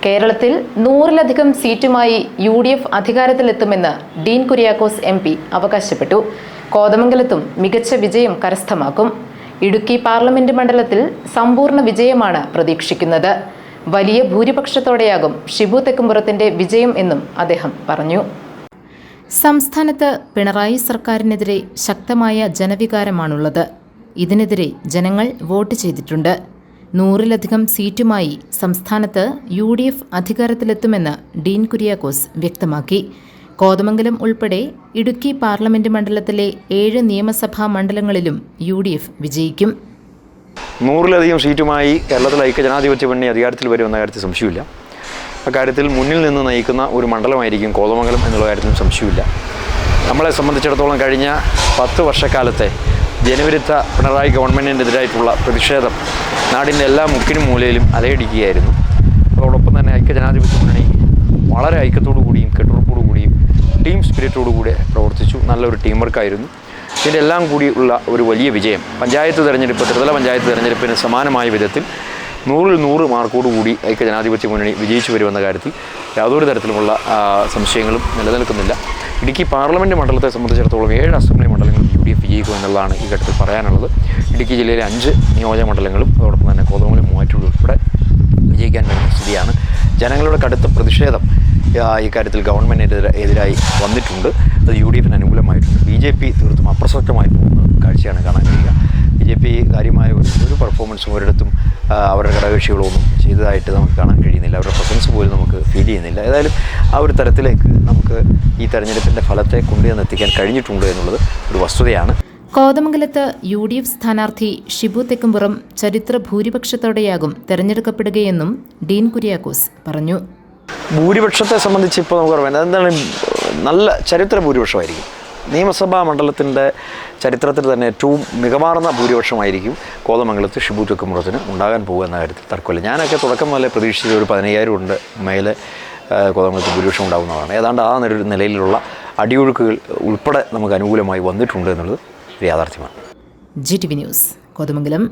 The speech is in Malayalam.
കേരളത്തിൽ 100-ലധികം സീറ്റുമായി UDF അധികാരത്തിലെത്തുമെന്ന് ഡീൻ കുര്യാക്കോസ് MP അവകാശപ്പെട്ടു. കോതമംഗലത്തും മികച്ച വിജയം കരസ്ഥമാക്കും. ഇടുക്കി പാർലമെന്റ് മണ്ഡലത്തിൽ സമ്പൂർണ്ണ വിജയമാണ് പ്രതീക്ഷിക്കുന്നത്. വലിയ ഭൂരിപക്ഷത്തോടെയാകും ഷിബു തെക്കുംപുറത്തിന്റെ വിജയം എന്നും അദ്ദേഹം പറഞ്ഞു. സംസ്ഥാനത്ത് പിണറായി സർക്കാരിനെതിരെ ശക്തമായ ജനവികാരമാണുള്ളത്. ഇതിനെതിരെ ജനങ്ങൾ വോട്ട് ചെയ്തിട്ടുണ്ട്. 100-ലധികം സീറ്റുമായി സംസ്ഥാനത്ത് UDF അധികാരത്തിലെത്തുമെന്ന് ഡീൻ കുര്യാക്കോസ് വ്യക്തമാക്കി. കോതമംഗലം ഉൾപ്പെടെ ഇടുക്കി പാർലമെന്റ് മണ്ഡലത്തിലെ 7 നിയമസഭാ മണ്ഡലങ്ങളിലും UDF വിജയിക്കും. 100-ലധികം സീറ്റുമായി കേരളത്തിൽ ഐക്യജനാധിപത്യ മുന്നണി അധികാരത്തിൽ വരുമെന്ന കാര്യത്തിൽ സംശയമില്ല. അക്കാര്യത്തിൽ മുന്നിൽ നിന്ന് നയിക്കുന്ന ഒരു മണ്ഡലമായിരിക്കും കോതമംഗലം എന്നുള്ള കാര്യത്തിലും സംശയമില്ല. നമ്മളെ സംബന്ധിച്ചിടത്തോളം കഴിഞ്ഞ 10 വർഷക്കാലത്തെ ജനവിരുദ്ധ പിണറായി ഗവൺമെൻറ്റിനെതിരായിട്ടുള്ള പ്രതിഷേധം നാടിൻ്റെ എല്ലാ മുക്കിനും മൂലയിലും അലയടിക്കുകയായിരുന്നു. അതോടൊപ്പം തന്നെ ഐക്യജനാധിപത്യ മുന്നണി വളരെ ഐക്യത്തോടു കൂടിയും കെട്ടുറപ്പോടു കൂടിയും ടീം സ്പിരിറ്റോടു കൂടി പ്രവർത്തിച്ചു. നല്ലൊരു ടീം വർക്കായിരുന്നു. ഇതിൻ്റെ എല്ലാം കൂടി ഉള്ള ഒരു വലിയ വിജയം പഞ്ചായത്ത് തെരഞ്ഞെടുപ്പ്, ത്രിതല പഞ്ചായത്ത് തെരഞ്ഞെടുപ്പിന് സമാനമായ വിധത്തിൽ 100-ൽ 100 മാർക്കോടുകൂടി ഐക്യജനാധിപത്യ മുന്നണി വിജയിച്ചു വരുമെന്ന കാര്യത്തിൽ യാതൊരു തരത്തിലുമുള്ള സംശയങ്ങളും നിലനിൽക്കുന്നില്ല. ഇടുക്കി പാർലമെൻറ്റ് മണ്ഡലത്തെ സംബന്ധിച്ചിടത്തോളം 7 അസംബ്ലി മണ്ഡലങ്ങളും UDF വിജയിക്കും എന്നുള്ളതാണ് ഈ ഘട്ടത്തിൽ പറയാനുള്ളത്. ഇടുക്കി ജില്ലയിലെ 5 നിയോജക മണ്ഡലങ്ങളും അതോടൊപ്പം തന്നെ കോതമംഗലം, മൂവാറ്റുപുഴ ഉൾപ്പെടെ വിജയിക്കാൻ വരുന്ന സ്ഥിതിയാണ്. ജനങ്ങളുടെ കടുത്ത പ്രതിഷേധം ഇക്കാര്യത്തിൽ ഗവൺമെൻറ്റിനെതിരായി വന്നിട്ടുണ്ട്. അത് UDFന് അനുകൂലമായിട്ടുണ്ട്. BJP തീർത്തും അപ്രസക്തമായി പോകുന്ന കാഴ്ചയാണ് കാണാൻ കഴിയുക. BJP കാര്യമായ ഒരു പെർഫോമൻസും ഒരിടത്തും അവരുടെ ഘടകകക്ഷികളൊന്നും ചെയ്തതായിട്ട് നമുക്ക് കാണാൻ കഴിയുന്നില്ല. അവരുടെ പ്രസൻസ് പോലും നമുക്ക് ഫീൽ ചെയ്യുന്നില്ല. ഏതായാലും ആ ഒരു തരത്തിലേക്ക് നമുക്ക് ഈ തെരഞ്ഞെടുപ്പിൻ്റെ ഫലത്തെ കൊണ്ടുവന്നെത്തിക്കാൻ കഴിഞ്ഞിട്ടുണ്ട് എന്നുള്ളത് ഒരു വസ്തുതയാണ്. കോതമംഗലത്ത് UDF സ്ഥാനാർത്ഥി ഷിബു തെക്കുംപുറം ചരിത്ര ഭൂരിപക്ഷത്തോടെയാകും തെരഞ്ഞെടുക്കപ്പെടുകയെന്നും ഡീൻ കുര്യാക്കോസ് പറഞ്ഞു. ഭൂരിപക്ഷത്തെ സംബന്ധിച്ച് ഇപ്പോൾ നമുക്ക് പറയാം, എന്താണ് നല്ല ചരിത്ര ഭൂരിപക്ഷമായിരിക്കും. നിയമസഭാ മണ്ഡലത്തിൻ്റെ ചരിത്രത്തിൽ തന്നെ ഏറ്റവും മികവാർന്ന ഭൂരിപക്ഷമായിരിക്കും കോതമംഗലത്ത് ഷിബു തെക്കുംപുറത്തിന് ഉണ്ടാകാൻ പോകുക എന്ന കാര്യത്തിൽ തർക്കമില്ല. ഞാനൊക്കെ തുടക്കം മുതലേ പ്രതീക്ഷിച്ച ഒരു 15,000 കൊണ്ട് മേലെ കോതമംഗലത്ത് ഭൂരിപക്ഷം ഉണ്ടാകുന്നതാണ്. ഏതാണ്ട് ആ നിലയിലുള്ള അടിയൊഴുക്കുകൾ ഉൾപ്പെടെ നമുക്ക് അനുകൂലമായി വന്നിട്ടുണ്ട് എന്നുള്ളത് ഒരു യാഥാർത്ഥ്യമാണ്. GTV news, Kothamangalam.